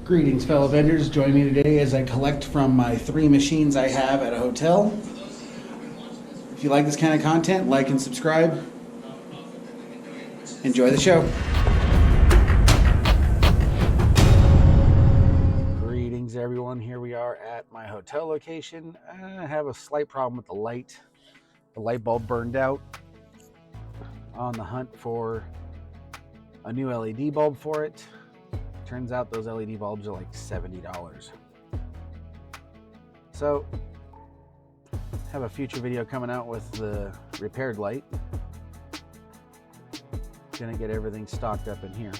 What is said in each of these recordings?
Greetings, fellow vendors. Join me today as I collect from my 3 machines I have at a hotel. If you like this kind of content, like and subscribe. Enjoy the show. Greetings, everyone. Here we are at my hotel location. I have a slight problem with the light. The light bulb burned out. On the hunt for a new LED bulb for it. Turns out those LED bulbs are like $70. So, have a future video coming out with the repaired light. Gonna get everything stocked up in here.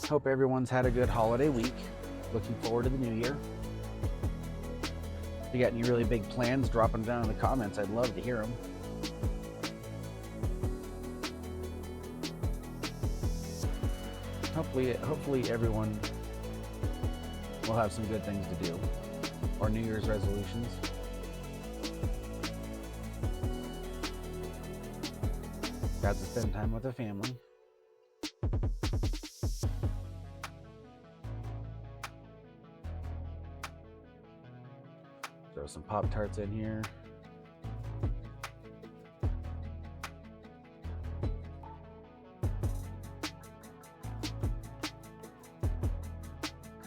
Hope everyone's had a good holiday week. Looking forward to the new year. If you got any really big plans, drop them down in the comments. I'd love to hear them. Hopefully everyone will have some good things to do, or New Year's resolutions. Got to spend time with the family. Throw some Pop-Tarts in here.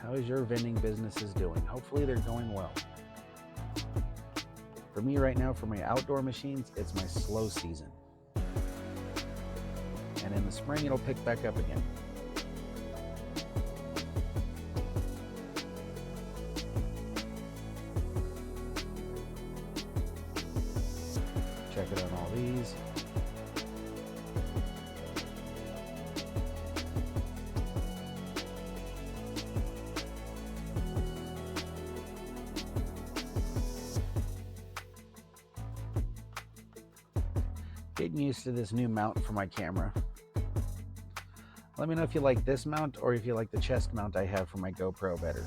How is your vending businesses doing? Hopefully they're going well. For me right now, for my outdoor machines, it's my slow season. And in the spring, it'll pick back up again. Check it on all these. Getting used to this new mount for my camera. Let me know if you like this mount or if you like the chest mount I have for my GoPro better.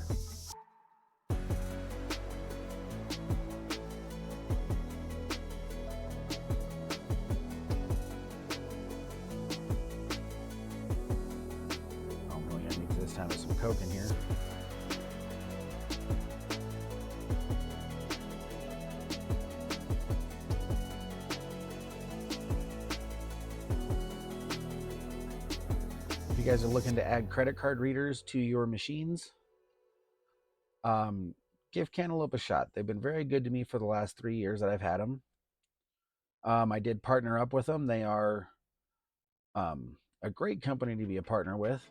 Oh, really, I need this time with some Coke in here. If you guys are looking to add credit card readers to your machines, give Cantaloupe a shot. They've been very good to me for the last 3 years that I've had them. I did partner up with them. They are a great company to be a partner with.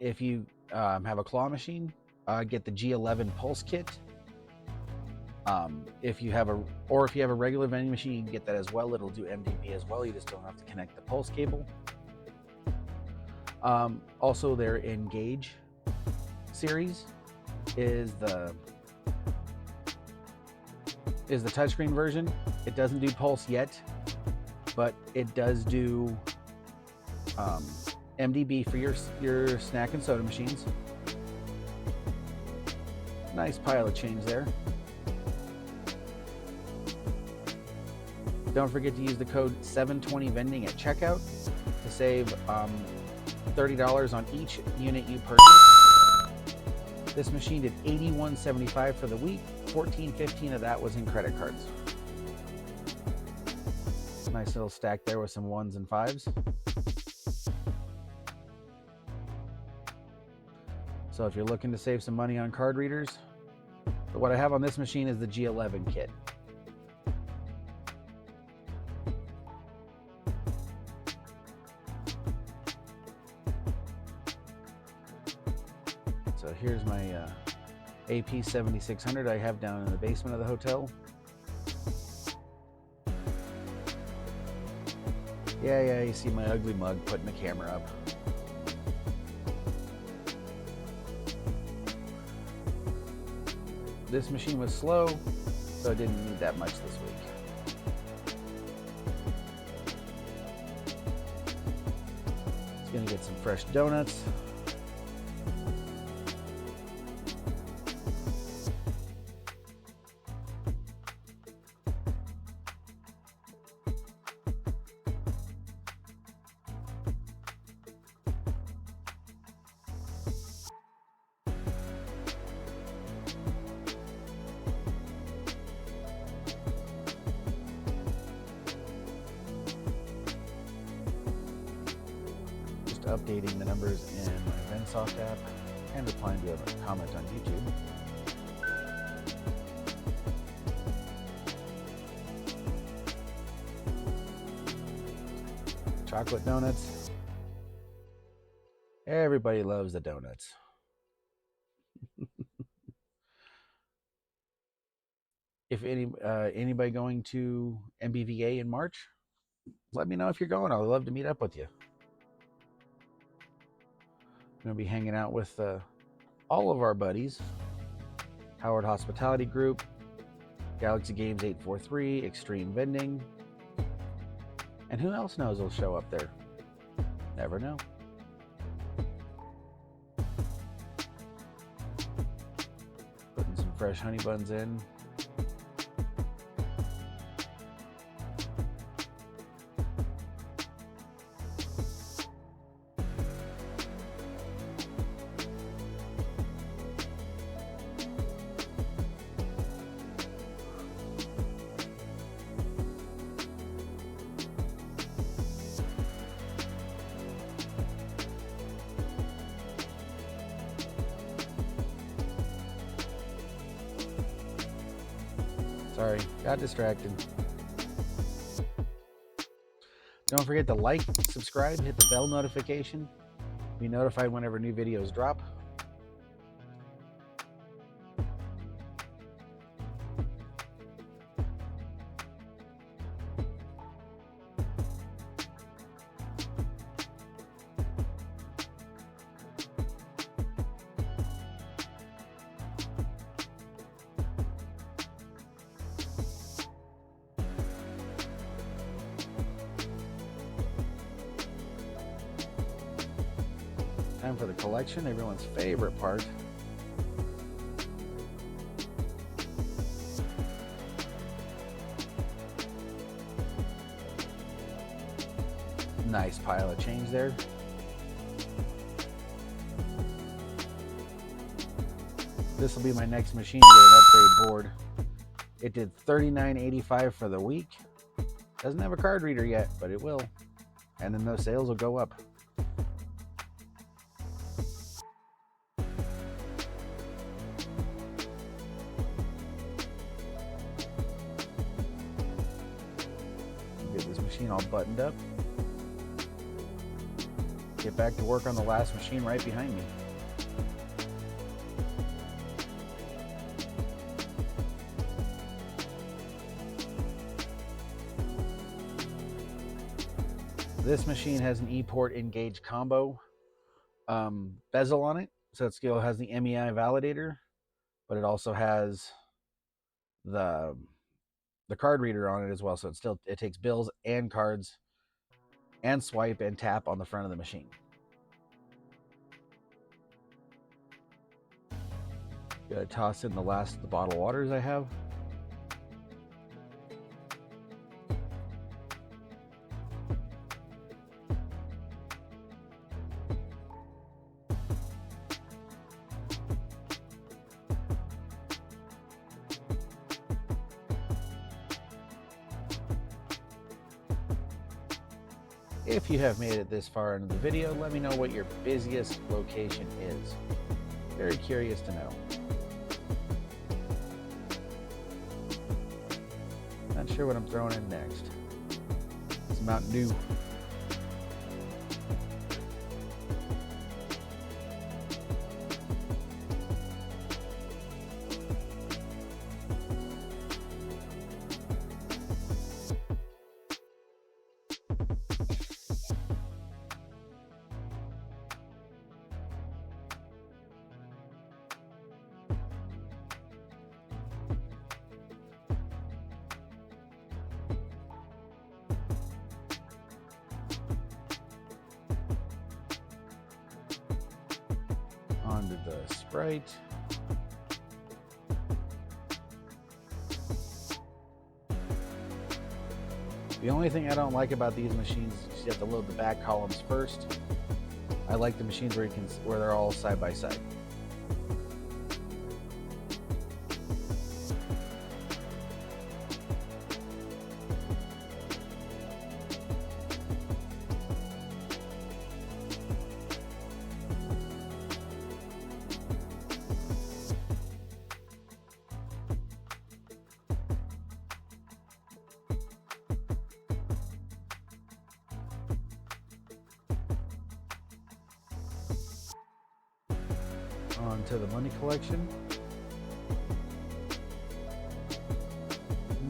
If you have a claw machine, get the G11 Pulse Kit. If you have a regular vending machine, you can get that as well. It'll do MDB as well. You just don't have to connect the pulse cable. Also, their Engage series is the touchscreen version. It doesn't do pulse yet, but it does do MDB for your snack and soda machines. Nice pile of change there. Don't forget to use the code 720vending at checkout to save $30 on each unit you purchase. This machine did $81.75 for the week. $14.15 of that was in credit cards. Nice little stack there with some 1s and 5s. So if you're looking to save some money on card readers, what I have on this machine is the G11 Kit. So here's my AP 7600 I have down in the basement of the hotel. Yeah, you see my ugly mug putting the camera up. This machine was slow, so I didn't need that much this week. It's gonna get some fresh donuts. just updating the numbers in my VenSoft app and replying to a comment on YouTube. Chocolate donuts. Everybody loves the donuts. If anybody going to MBVA in March, let me know if you're going. I would love to meet up with you. I'm going to be hanging out with all of our buddies. Howard Hospitality Group, Galaxy Games 843, Xtreme Vending, and who else knows will show up there? Never know. Putting some fresh honey buns in. Sorry, got distracted. Don't forget to like, subscribe, hit the bell notification. Be notified whenever new videos drop. Time for the collection, everyone's favorite part. Nice pile of change there. This will be my next machine to get an upgrade board. It did $39.85 for the week. Doesn't have a card reader yet, but it will. And then those sales will go up. Get this machine all buttoned up. Get back to work on the last machine right behind me. This machine has an EPort Engage combo bezel on it, so it still has the MEI validator, but it also has the card reader on it as well. So it takes bills and cards and swipe and tap on the front of the machine. Gotta toss in the last of the bottled waters I have. If you have made it this far into the video, let me know what your busiest location is. Very curious to know. Not sure what I'm throwing in next. It's Mountain Dew. Onto the Sprite. The only thing I don't like about these machines is you have to load the back columns first. I like the machines where they're all side by side. On to the money collection.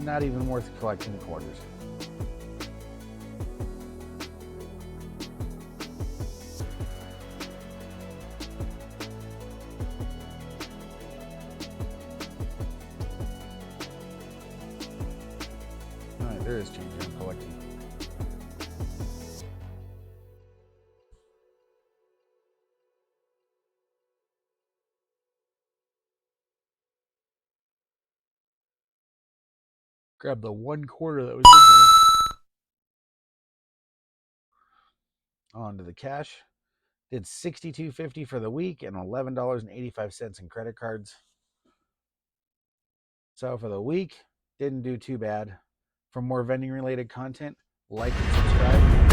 Not even worth collecting the quarters. Alright, there is change I'm collecting. Grab the 1 quarter that was in there. On to the cash. Did $62.50 for the week and $11.85 in credit cards. So for the week, didn't do too bad. For more vending related content, like and subscribe.